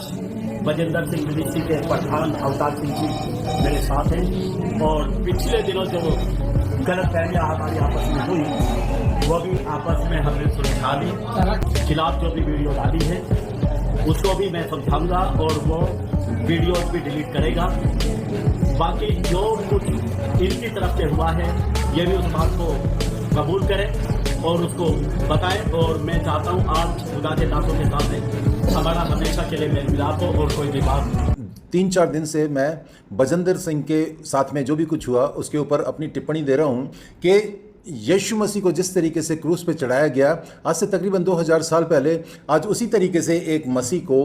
आज बजिंदर सिंह विदेशी के प्रधान अवतार सिंह जी मेरे साथ हैं और पिछले दिनों जो गलतफहमियां हमारी आपस में हुई वो भी आपस में हमने सुलझा ली। खिलाफ जो भी वीडियो डाली है उसको भी मैं समझाऊंगा और वो वीडियो भी डिलीट करेगा। बाकी जो कुछ इनकी तरफ से हुआ है ये भी उस बात को कबूल करें और उसको बताएं। और मैं चाहता हूं आज खुदा के दासों के साथ हमारा हमेशा के लिए मेल मिलाप हो और कोई भी बात। 3-4 दिन से मैं बजिंदर सिंह के साथ में जो भी कुछ हुआ उसके ऊपर अपनी टिप्पणी दे रहा हूं कि यीशु मसीह को जिस तरीके से क्रूस पे चढ़ाया गया आज से तकरीबन 2000 साल पहले, आज उसी तरीके से एक मसीह को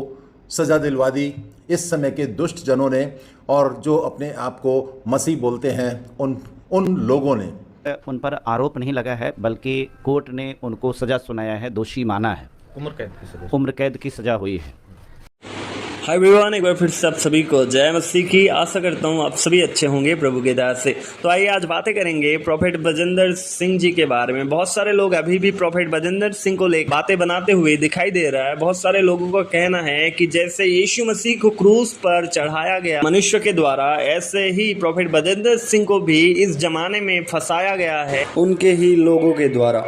सज़ा दिलवा दी इस समय के दुष्ट जनों ने और जो अपने आप को मसीह बोलते हैं उन लोगों ने। उन पर आरोप नहीं लगा है बल्कि कोर्ट ने उनको सज़ा सुनाया है, दोषी माना है। उम्र कैद की सज़ा हुई है। हाय एवरीवन, एक बार फिर से आप सभी को जय मसीह की। आशा करता हूँ आप सभी अच्छे होंगे प्रभु के दया से। तो आइए आज बातें करेंगे प्रोफेट बजिंदर सिंह जी के बारे में। बहुत सारे लोग अभी भी प्रोफेट बजिंदर सिंह को लेकर बातें बनाते हुए दिखाई दे रहा है। बहुत सारे लोगों का कहना है कि जैसे यीशु मसीह को क्रूस पर चढ़ाया गया मनुष्य के द्वारा, ऐसे ही प्रोफेट बजिंदर सिंह को भी इस जमाने में फंसाया गया है उनके ही लोगों के द्वारा।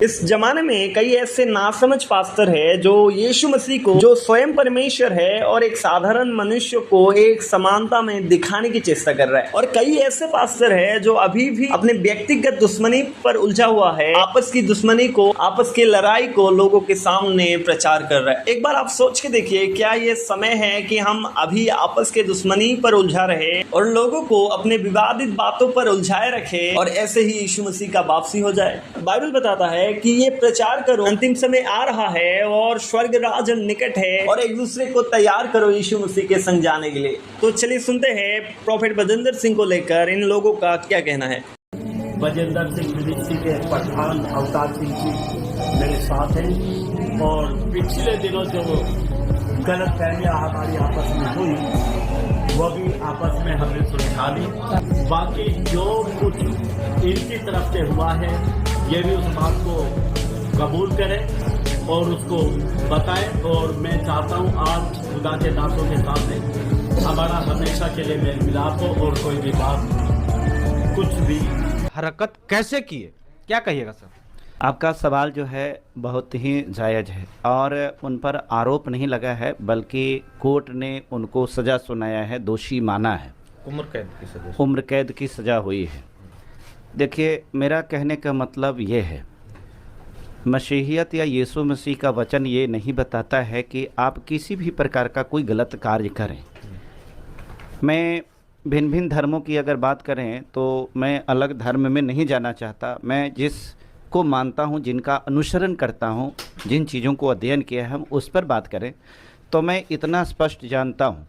इस जमाने में कई ऐसे नासमझ पास्टर है जो यीशु मसीह को, जो स्वयं परमेश्वर है और एक साधारण मनुष्य को एक समानता में दिखाने की चेष्टा कर रहा है। और कई ऐसे पास्टर है जो अभी भी अपने व्यक्तिगत दुश्मनी पर उलझा हुआ है, आपस की दुश्मनी को, आपस की लड़ाई को लोगों के सामने प्रचार कर रहा है। एक बार आप सोच के देखिए, क्या ये समय है कि हम अभी आपस के दुश्मनी पर उलझा रहे और लोगों को अपने विवादित बातों पर उलझाए रखे और ऐसे ही यीशु मसीह का वापसी हो जाए? बाइबल बताता है कि ये प्रचार करो, अंतिम समय आ रहा है और स्वर्ग राज निकट है और एक दूसरे को तैयार करो यीशु मसीह के संग जाने के लिए। तो चलिए सुनते हैं प्रोफेट बजिंदर सिंह को लेकर इन लोगों का क्या कहना है। बजिंदर सिंह विदेशी के प्रधान अवतार सिंह जी मेरे साथ हैं और पिछले दिनों जो गलतफहमियां हमारी आपस में हुई वो भी आपस में हमने सुलझा ली। बाकी जो कुछ इनकी तरफ से हुआ है ये भी उस बात को कबूल करें और उसको बताएं। और मैं चाहता हूं आज खुदा के दासों के सामने हमारा हमेशा के लिए मेल मिलाप हो और कोई भी बात कुछ भी हरकत कैसे किए, क्या कहिएगा सर? आपका सवाल जो है बहुत ही जायज़ है और उन पर आरोप नहीं लगा है बल्कि कोर्ट ने उनको सज़ा सुनाया है, दोषी माना है। उम्र कैद की सज़ा हुई है। देखिए, मेरा कहने का मतलब ये है, मसीहियत या यीशु मसीह का वचन ये नहीं बताता है कि आप किसी भी प्रकार का कोई गलत कार्य करें। मैं भिन्न भिन्न धर्मों की अगर बात करें तो मैं अलग धर्म में नहीं जाना चाहता। मैं जिसको मानता हूँ, जिनका अनुसरण करता हूँ, जिन चीज़ों को अध्ययन किया है, हम उस पर बात करें तो मैं इतना स्पष्ट जानता हूँ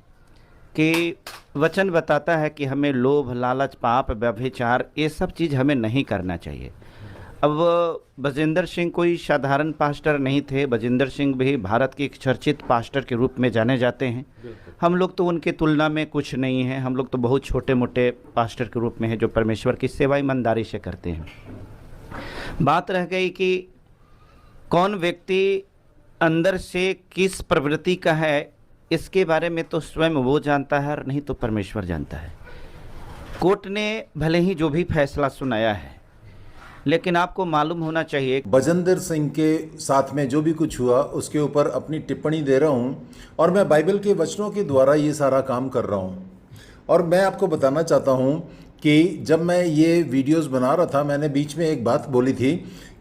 कि वचन बताता है कि हमें लोभ, लालच, पाप, व्यभिचार, ये सब चीज़ हमें नहीं करना चाहिए। अब बजिंदर सिंह कोई साधारण पास्टर नहीं थे। बजिंदर सिंह भी भारत के एक चर्चित पास्टर के रूप में जाने जाते हैं। हम लोग तो उनके तुलना में कुछ नहीं हैं। हम लोग तो बहुत छोटे मोटे पास्टर के रूप में हैं जो परमेश्वर की सेवा ईमानदारी से करते हैं। बात रह गई कि कौन व्यक्ति अंदर से किस प्रवृत्ति का है, इसके बारे में तो स्वयं वो जानता है और नहीं तो परमेश्वर जानता है। कोर्ट ने भले ही जो भी फैसला सुनाया है, लेकिन आपको मालूम होना चाहिए। बजिंदर सिंह के साथ में जो भी कुछ हुआ उसके ऊपर अपनी टिप्पणी दे रहा हूं और मैं बाइबल के वचनों के द्वारा ये सारा काम कर रहा हूं। और मैं आपको बताना चाहता हूं कि जब मैं ये वीडियोस बना रहा था, मैंने बीच में एक बात बोली थी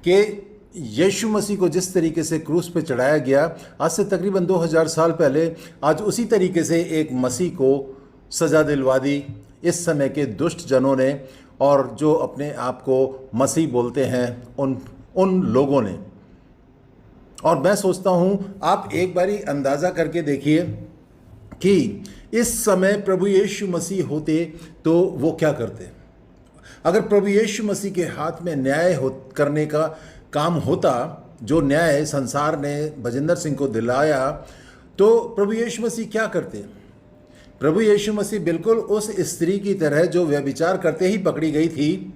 कि यीशु मसीह को जिस तरीके से क्रूस पे चढ़ाया गया आज से तकरीबन 2000 साल पहले, आज उसी तरीके से एक मसीह को सज़ा दिलवा दी इस समय के दुष्ट जनों ने और जो अपने आप को मसीह बोलते हैं उन लोगों ने। और मैं सोचता हूँ आप एक बारी अंदाज़ा करके देखिए कि इस समय प्रभु यीशु मसीह होते तो वो क्या करते। अगर प्रभु यीशु मसीह के हाथ में न्याय करने का काम होता, जो न्याय संसार ने बजिंदर सिंह को दिलाया, तो प्रभु यीशु मसीह क्या करते? प्रभु यीशु मसीह बिल्कुल उस स्त्री की तरह जो व्यभिचार करते ही पकड़ी गई थी,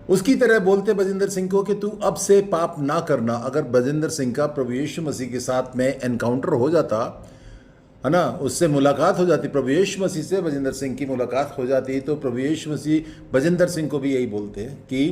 उसकी तरह बोलते बजिंदर सिंह को कि तू अब से पाप ना करना। अगर बजिंदर सिंह का प्रभु यीशु मसीह के साथ में एनकाउंटर हो जाता है ना, उससे मुलाकात हो जाती, प्रभु यीशु मसीह से बजिंदर सिंह की मुलाकात हो जाती, तो प्रभु यीशु मसीह बजिंदर सिंह को भी यही बोलते कि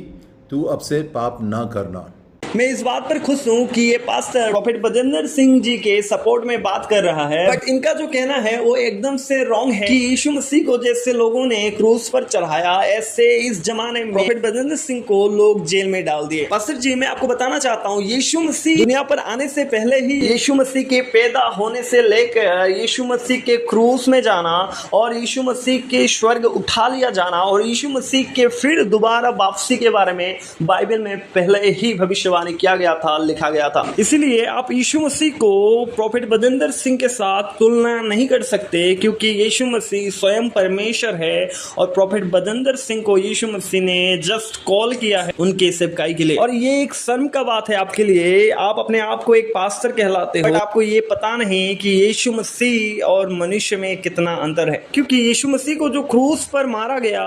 तू अब से पाप ना करना। मैं इस बात पर खुश हूँ कि ये पास्टर प्रॉफेट बजिंदर सिंह जी के सपोर्ट में बात कर रहा है, बट इनका जो कहना है वो एकदम से रॉन्ग है कि यीशु मसीह को जैसे लोगों ने क्रूस पर चढ़ाया, ऐसे इस जमाने में प्रॉफेट बजिंदर सिंह को लोग जेल में डाल दिए। पास्टर जी, मैं आपको बताना चाहता हूँ, यीशु मसीह दुनिया पर आने से पहले ही यीशु मसीह के पैदा होने से लेकर यीशु मसीह के क्रूस में जाना और यीशु मसीह के स्वर्ग उठा लिया जाना और यीशु मसीह के फिर दोबारा वापसी के बारे में बाइबल में पहले ही भविष्यवाणी किया गया था, लिखा गया था। इसीलिए आप यीशु मसीह को प्रॉफेट बजिंदर सिंह के साथ तुलना नहीं कर सकते, क्योंकि यीशु मसीह स्वयं परमेश्वर है और प्रॉफेट बजिंदर सिंह को यीशु मसीह ने जस्ट कॉल किया है उनके सेवकाई के लिए। और ये एक शर्म का बात है आपके लिए, आप अपने आप को एक पास्टर कहलाते हो, बट आपको ये पता नहीं कि यीशु मसीह और मनुष्य में कितना अंतर है। क्योंकि यीशु मसीह को जो क्रूस पर मारा गया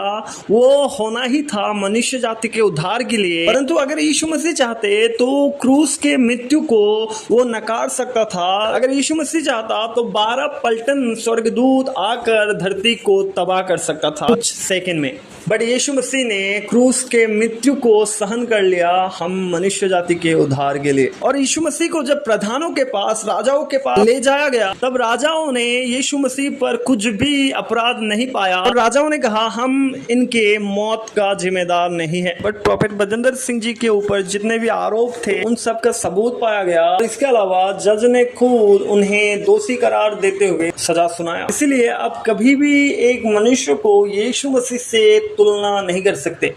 वो होना ही था मनुष्य जाति के उद्धार के लिए, परंतु अगर यीशु मसीह चाहते तो क्रूस के मृत्यु को वो नकार सकता था। अगर यीशु मसीह चाहता तो 12 पलटन स्वर्गदूत आकर धरती को तबाह कर सकता था कुछ सेकंड में, बट यीशु मसीह ने क्रूस के मृत्यु को सहन कर लिया हम मनुष्य जाति के उद्धार के लिए। और यीशु मसीह को जब प्रधानों के पास, राजाओं के पास ले जाया गया, तब राजाओं ने यीशु मसीह पर कुछ भी अपराध नहीं पाया और राजाओं ने कहा हम इनके मौत का जिम्मेदार नहीं है। बट प्रॉफेट बजिंदर सिंह जी के ऊपर जितने भी आरोप थे उन सब का सबूत पाया गया। इसके अलावा जज ने खुद उन्हें दोषी करार देते हुए सजा सुनाया। इसलिए आप कभी भी एक मनुष्य को यीशु मसीह से तुलना नहीं कर सकते।